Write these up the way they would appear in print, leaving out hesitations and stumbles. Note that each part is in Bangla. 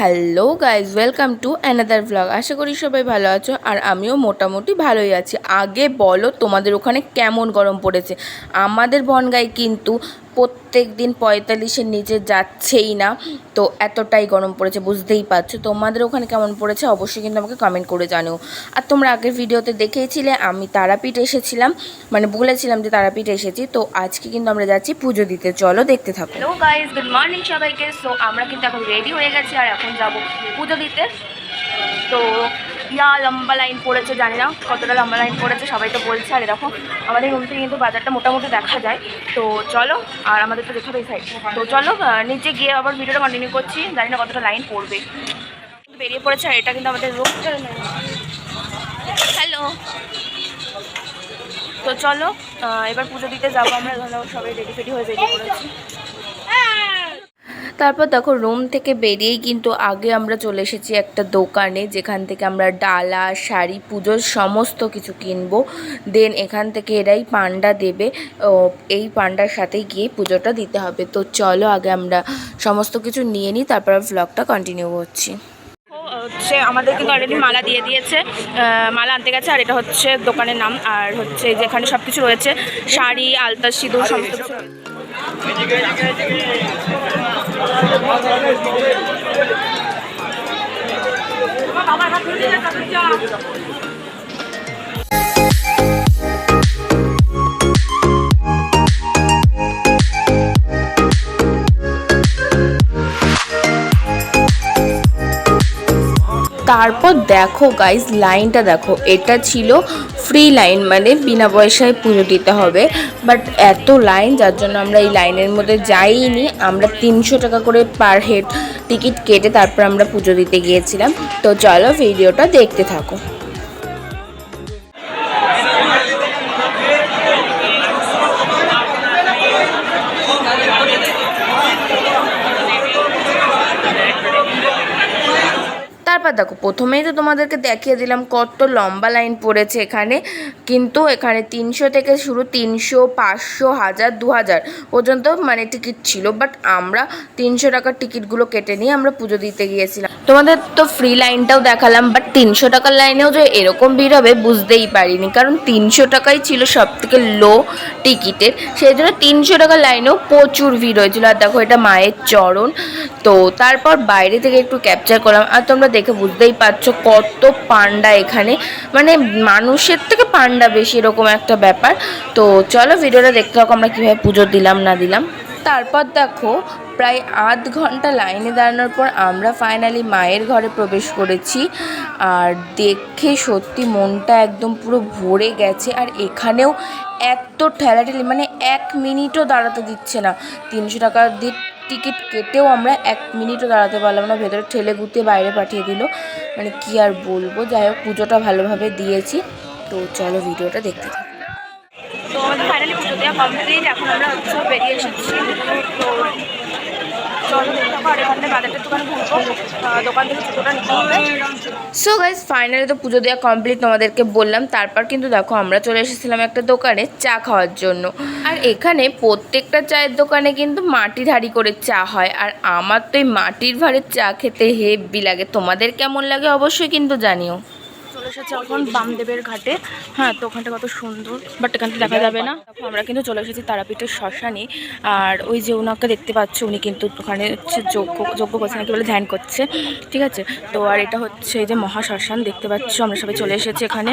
Hello guys, welcome to another vlog. আশা করি সবাই ভালো আছো, আর আমিও মোটামুটি ভালোই আছি। আগে বলো তোমাদের ওখানে কেমন গরম পড়েছে? আমাদের বনগাঁয় কিন্তু প্রত্যেক দিন 45-এর নিচে যাচ্ছেই না, তো এতটাই গরম পড়েছে, বুঝতেই পারছো। তোমাদের ওখানে কেমন পড়েছে অবশ্যই কিন্তু আমাকে কমেন্ট করে জানিও। আর তোমরা আগের ভিডিওতে দেখেইছিলে আমি তারাপীঠ এসেছিলাম, মানে বলেছিলাম যে তারাপীঠ এসেছি। তো আজকে কিন্তু আমরা যাচ্ছি পুজো দিতে, চলো দেখতে থাকো। হ্যালো গাইজ, গুড মর্নিং সবাইকে। সো আমরা কিন্তু এখন রেডি হয়ে গেছি আর এখন যাব পুজো দিতে। তো লম্বা লাইন পড়েছে, জানি না কতটা লম্বা লাইন পড়েছে, সবাই তো বলছে। আর এরকম আমাদের রুম থেকে কিন্তু বাজারটা মোটামুটি দেখা যায়। তো চলো, আর আমাদের তো যেতে হবে এই সাইড। তো চলো নিচে গিয়ে আবার ভিডিওটা কন্টিনিউ করছি, জানি না কতটা লাইন পড়বে। বেরিয়ে পড়েছে, আর এটা কিন্তু আমাদের রুম। হ্যালো, তো চলো এবার পুজো দিতে যাবো আমরা। সবাই রেডি ফেডি হয়ে বেরিয়ে পড়েছি। তারপর দেখো রুম থেকে বেরিয়েই কিন্তু আগে আমরা চলে এসেছি একটা দোকানে, যেখান থেকে আমরা ডালা, শাড়ি, পুজোর সমস্ত কিছু কিনবো। দেন এখান থেকে এরাই পান্ডা দেবে, এই পান্ডার সাথেই গিয়ে পুজোটা দিতে হবে। তো চলো আগে আমরা সমস্ত কিছু নিয়ে নিই, তারপর ব্লগটা কন্টিনিউ করছি। হচ্ছে আমাদের কিন্তু অলরেডি মালা দিয়ে দিয়েছে, মালা আনতে গেছে। আর এটা হচ্ছে দোকানের নাম, আর হচ্ছে যেখানে সব কিছু রয়েছে, শাড়ি, আলতা, সিঁদুর, সমস্ত কিছু। তারপর দেখো গাইজ, লাইনটা দেখো, এটা ছিল ফ্রি লাইন, মানে বিনা পয়সায় পুজো দিতে হবে। বাট এত লাইন, যার জন্য আমরা এই লাইনের মধ্যে যাইনি। আমরা 300 টাকা করে পার হেড টিকিট কেটে তারপর আমরা পুজো দিতে গিয়েছিলাম। তো চলো ভিডিওটা দেখতে থাকো। তারপর দেখো, প্রথমেই তো তোমাদেরকে দেখিয়ে দিলাম কত লম্বা লাইন পড়েছে এখানে। কিন্তু এখানে 300 থেকে শুরু, 300, 500, 1000, 2000 পর্যন্ত মানে টিকিট ছিল। বাট আমরা 300 টাকার টিকিটগুলো কেটে নিয়ে আমরা পুজো দিতে গিয়েছিলাম। তোমাদের তো ফ্রি লাইনটাও দেখালাম, বাট 300 টাকার লাইনেও যে এরকম ভিড় হবে বুঝতেই পারিনি, কারণ 300 টাকাই ছিল সব থেকে লো টিকিটের। সেই জন্য 300 টাকার লাইনেও প্রচুর ভিড় হয়েছিল। আর দেখো, এটা মায়ের চরণ। তো তারপর বাইরে থেকে একটু ক্যাপচার করলাম, আর তোমরা দেখে বুঝতেই পারছো কত পান্ডা এখানে, মানে মানুষের থেকে পান্ডা বেশি, এরকম একটা ব্যাপার। তো চলো ভিডিওটা দেখতে থাকো আমরা কীভাবে পুজো দিলাম না দিলাম। তারপর দেখো, প্রায় আধ ঘন্টা লাইনে দাঁড়ানোর পর আমরা ফাইনালি মায়ের ঘরে প্রবেশ করেছি। আর দেখে সত্যি মনটা একদম পুরো ভরে গেছে। আর এখানেও এত ঠেলাঠেলি, মানে 1 মিনিটও দাঁড়াতে দিচ্ছে না। 300 টাকা দিয়ে টিকিট কেটেও আমরা 1 মিনিটও দাঁড়াতে পারলাম না, ভেতরে ঠেলে গুঁতে বাইরে পাঠিয়ে দিল। মানে কি আর বলবো, যাই হোক পুজোটা ভালোভাবে দিয়েছি। তো চলো ভিডিওটা দেখতে থাকো। তো আমাদের ফাইনালি পুজো দেওয়া কমপ্লিট, এখন আমরা হচ্ছে বেরিয়ে এসেছি। তো চলো দেখতে পারো, এখানে বাজারটার দোকানে ঘুরবো, দোকান থেকে পুজোটা নিতে হবে। সো গাইজ, ফাইনালি তো পুজো দেওয়া কমপ্লিট, তোমাদেরকে বললাম। তারপর কিন্তু দেখো আমরা চলে এসেছিলাম একটা দোকানে চা খাওয়ার জন্য। আর এখানে প্রত্যেকটা চায়ের দোকানে কিন্তু মাটির হাঁড়ি করে চা হয়। আর আমার তো এই মাটির ভাঁড়ের চা খেতে হেব্বি লাগে। তোমাদের কেমন লাগে অবশ্যই কিন্তু জানিও। চলে এসেছে এখন বামদেবের ঘাটে। হ্যাঁ, তো ওখানটা কত সুন্দর, বাট এখান থেকে দেখা যাবে না। আমরা কিন্তু চলে এসেছি তারাপীঠের শ্মশানে। আর ওই যে ওনাকে দেখতে পাচ্ছ, উনি কিন্তু ওখানে হচ্ছে যজ্ঞ করছে, নাকি বলে ধ্যান করছে, ঠিক আছে। তো আর এটা হচ্ছে এই যে মহাশ্মশান দেখতে পাচ্ছ, আমরা সবাই চলে এসেছি এখানে।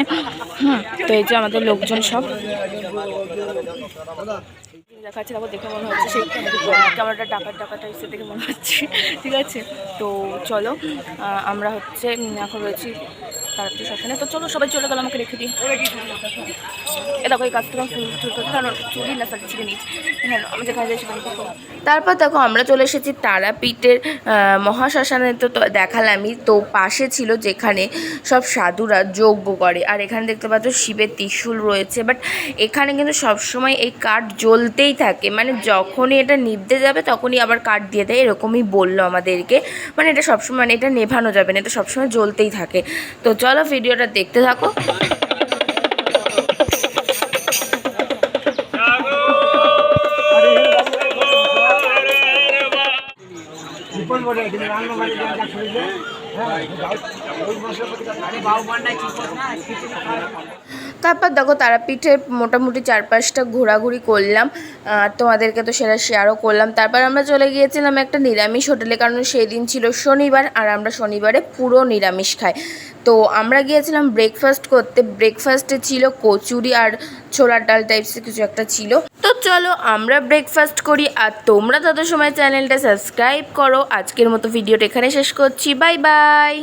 তো এই যে আমাদের লোকজন সব দেখাচ্ছে, তারপর দেখে মনে হচ্ছে সেই ক্যামেরাটা ডাকাটা এসে দেখে মনে হচ্ছে, ঠিক আছে। তো চলো আমরা হচ্ছে এখন রয়েছি তারাপীঠের শ্মশানে। তো চলো সবাই চলে গেল, আমাকে রেখে দিই। এ দেখো, এই কাজ থেকে ফুল করতে, কারণ চুরি না সাথে ছিঁড়ে নিচ্ছি। হ্যাঁ, আমি যেখানে যাই সেখানে। তারপর দেখো আমরা চলে এসেছি তারাপীঠের মহাশ্মশানে। তো দেখালামই, তো পাশে ছিল যেখানে সব সাধুরা যজ্ঞ করে। আর এখানে দেখতে পাচ্ছ শিবের ত্রিশূল রয়েছে। বাট এখানে কিন্তু সবসময় এই কাঠ জ্বলতেই থাকে, মানে যখনই এটা নিভতে যাবে তখনই আবার কাঠ দিয়ে দেয়, এরকমই বললো আমাদেরকে। মানে এটা সবসময়, এটা নেভানো যাবে না, এটা সবসময় জ্বলতেই থাকে। তো চলো ভিডিওটা দেখতে থাকো। তারপর দেখো তারাপীঠে মোটামুটি 4-5টা ঘোরাঘুরি করলাম, তোমাদেরকে তো সেটা শেয়ারও করলাম। তারপর আমরা চলে গিয়েছিলাম একটা নিরামিষ হোটেলে, কারণ সেই দিন ছিল শনিবার আর আমরা শনিবারে পুরো নিরামিষ খাই। তো আমরা গিয়েছিলাম ব্রেকফাস্ট করতে। ব্রেকফাস্টে ছিল কচুরি আর ছোলার ডাল টাইপসের কিছু একটা ছিল। তো চলো আমরা ব্রেকফাস্ট করি, আর তোমরা তত সময় চ্যানেলটা সাবস্ক্রাইব করো। আজকের মতো ভিডিওটা এখানে শেষ করছি, বাই বাই।